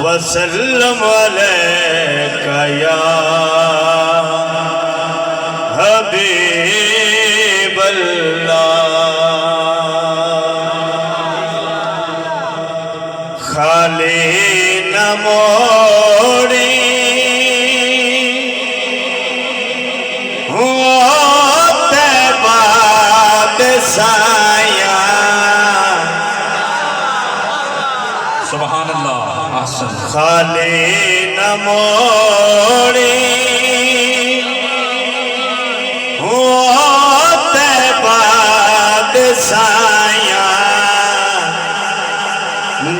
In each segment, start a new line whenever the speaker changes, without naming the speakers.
وسلم علیکہ یا حبیب اللہ خالی نہ موڑی طیبہ سایہ
سبحان اللہ احسن
خالی نہ موڑی طیبہ سایہ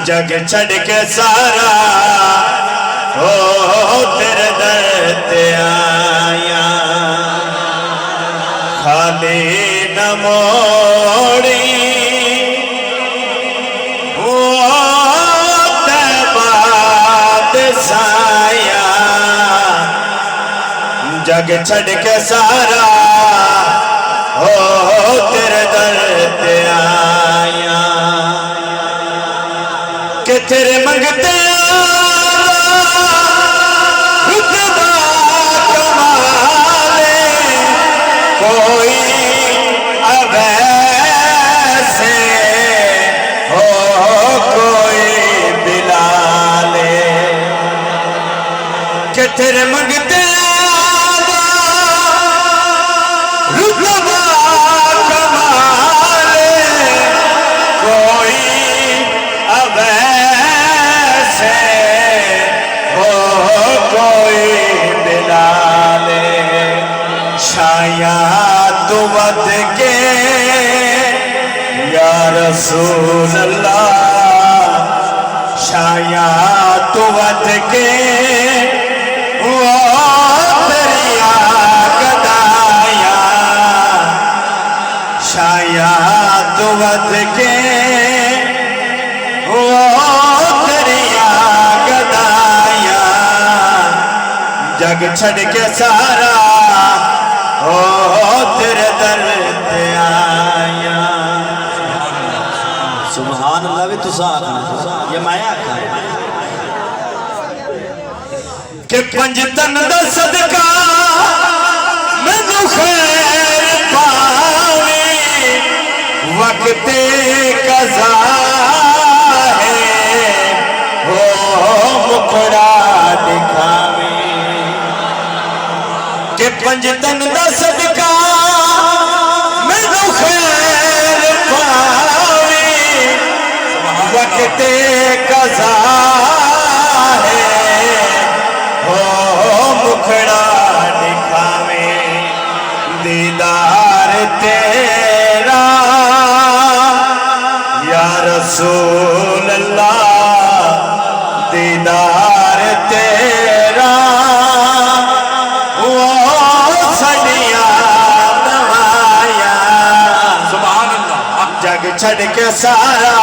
جگ چھڑ کے سارا تیرے در تے آیا خالی نہ موڑی سایہ جگ چھڑ کے سارا تیرے در تے آیا کہ تیرے منگتے رتبہ کمالے کوئی اویسے کوئی بلالے کہ تیرے منگتے رتبہ کمالے کوئی اویسے کوئی بلالے شاید ود کے یا رسول اللہ شاید ود کے دریا گدایا شاید ود کے دریا گدایا جگ چھڑ کے سارا تیرے در تے آیا سبحان اللہ بھی تو ساتھ یہ میں آکھا کہ پنج تن دا صدقہ میں تو خیر پاوی وقت قضا ہے مکھڑا دکھاوی کہ پنج تن دا صدقہ میں تو خیر پاوی وقت قضا ہے مکھڑا دکھاوے دیدار تیرا یا رسول اللہ دیدار تیرا سڑیا نوایا
سبحان اللہ
جگ چھڑ کے سارا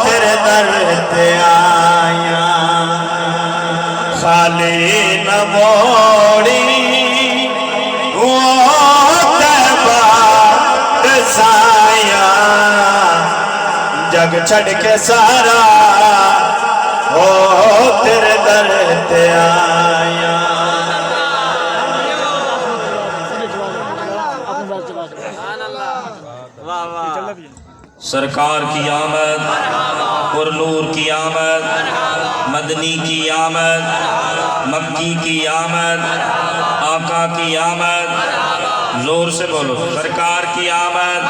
تیرے در تے آیا خالی نہ موڑی طیبہ سایہ جگ چھڑ کے سارا تیرے در تے آیا
سرکار کی آمد پر نور کی آمد مدنی کی آمد مکی کی آمد آقا کی آمد زور سے بولو سرکار کی آمد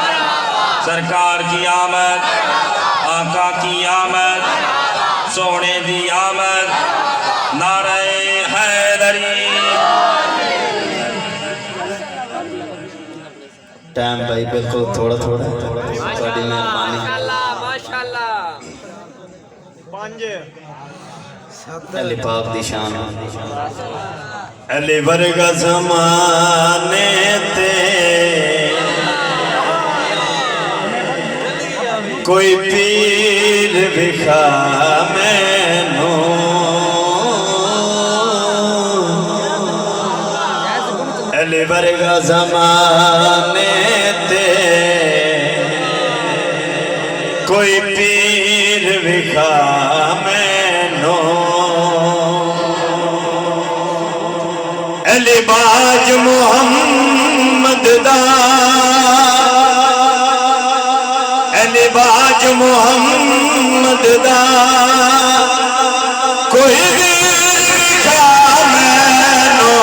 سرکار کی آمد آقا کی آمد سونے دی آمد نعرہ حیدری
ٹائم بھائی بالکل تھوڑا تھوڑا تھوڑی مہربانی علی پاک دی شان علی ورگا زمانے تے کوئی پیر بکھا مینوں علی ورگا زمانے تے کوئی پیر وکھا مینو علی باج محمد دا علی باج محمد دا کوئی وکھا مینو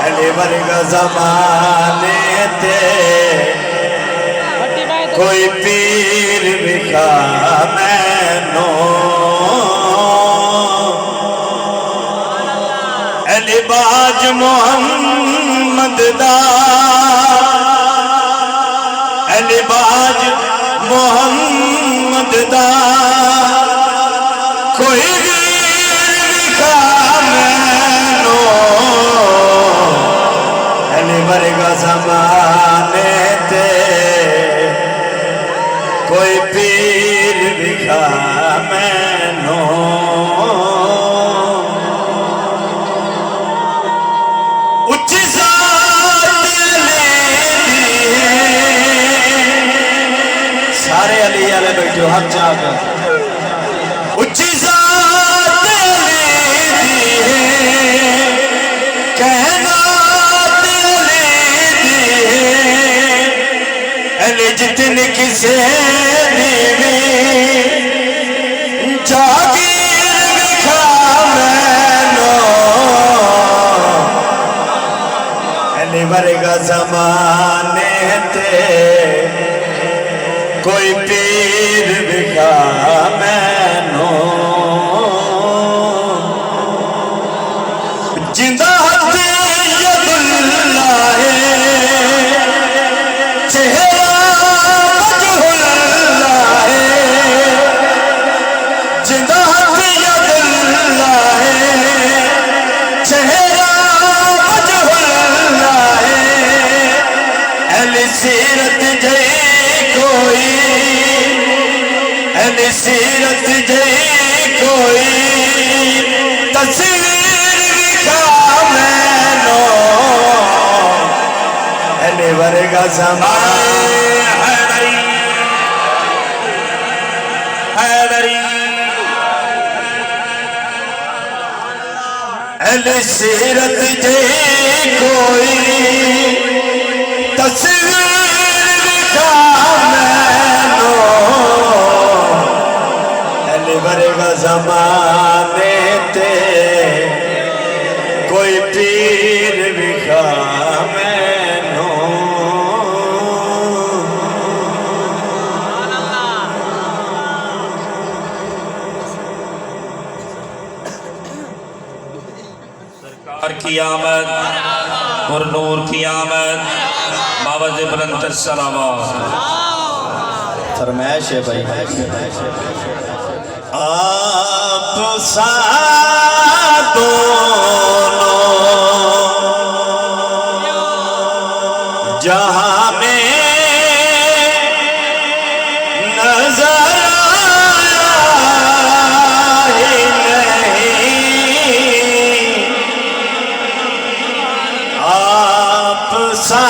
علی ورگا زمانے تے کوئی پیر وکھا مینو علی باج محمد دا علی باج محمد دا کوئی وکھا مینو علی ورگا زمانے تے کوئی پیر وکھا مینو اچھی ذات علی سارے علی والے بیٹھو ہاتھ چاہ کر اچھی ذات علی کہنا علی جتنی کسے دیوی جاگیر وکھا مینو علی ورگا زمانے تے کوئی پیر وکھا مینو جندہ ہاتھ ید اللہ چہرہ سیرت جئی کوئی اہل سیرت جئی کوئی تصویر وکھا مینو اہل ورگا زمانے حیدری اہل سیرت جئی کوئی تصویر وکھا مینو علی ورگا زمانے تے کوئی پیر وکھا مینو
سرکار کی آمد پر نور کی آمد باوز بلند السلامات
فرمائش ہے بھائی آپ سا دونوں جہاں میں نظر آئے نہیں آپ سا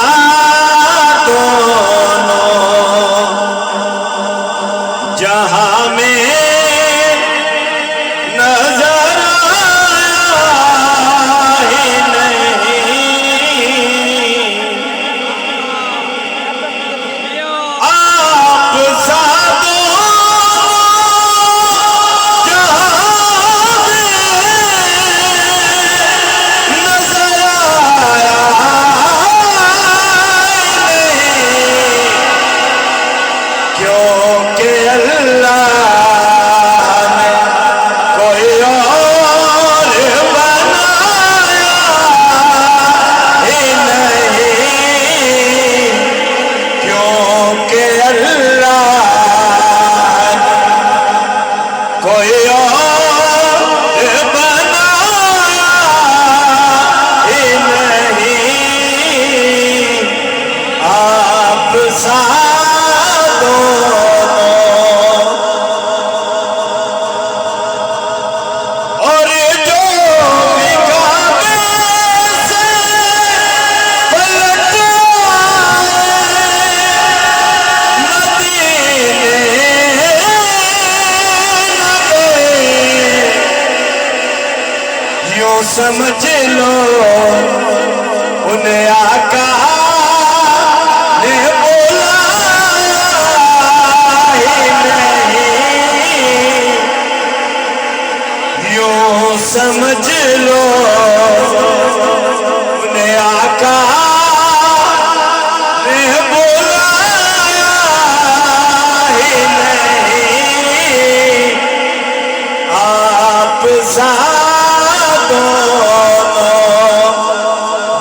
جہاں میں نظر آئے نہیں آپ سادوں جہاں میں نظر آیا کیونکہ اللہ نے کوئی اور بنایا ہی نہیں کیونکہ اللہ نے کوئی اور بنایا ہی نہیں آپ سمجھ لو انہیں آقا نے بولا ہی نہیں، یوں سمجھ لو انہیں آقا نے بولا ہی نہیں، آپ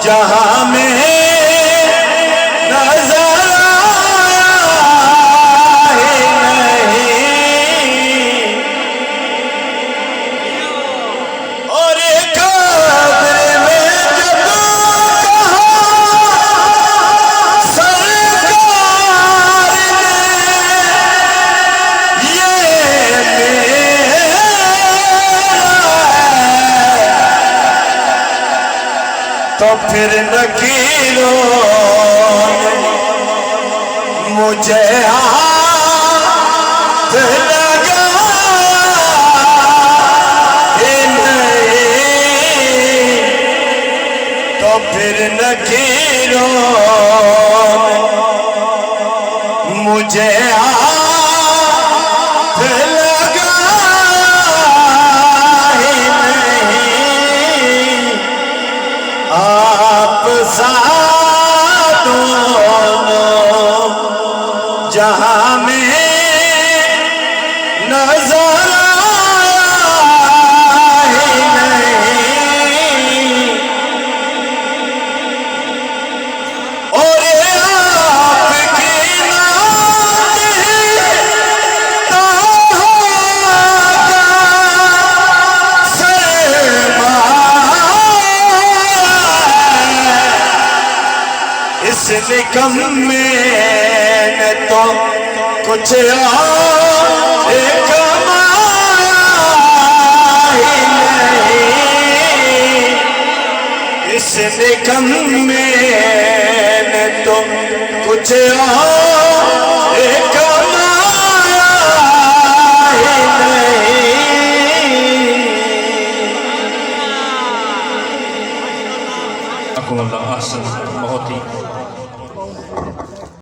جہاں میں نظر آئے نہیں، اور ایک قبر میں جب کہا سرکار نے یہ تو پھر نکیروں مجھے ہاتھ لگا ہی نہیں، تو پھر نکیروں مجھے ہاتھ لگا ہی نہیں، آپ دونوں جہاں میں نظر آئے نہیں، اور آپ کی نعت ہی اس نکم میں نے تو کچھ اور کمایا ہی نہیں، اس نکم میں نے تو کچھ اور کمایا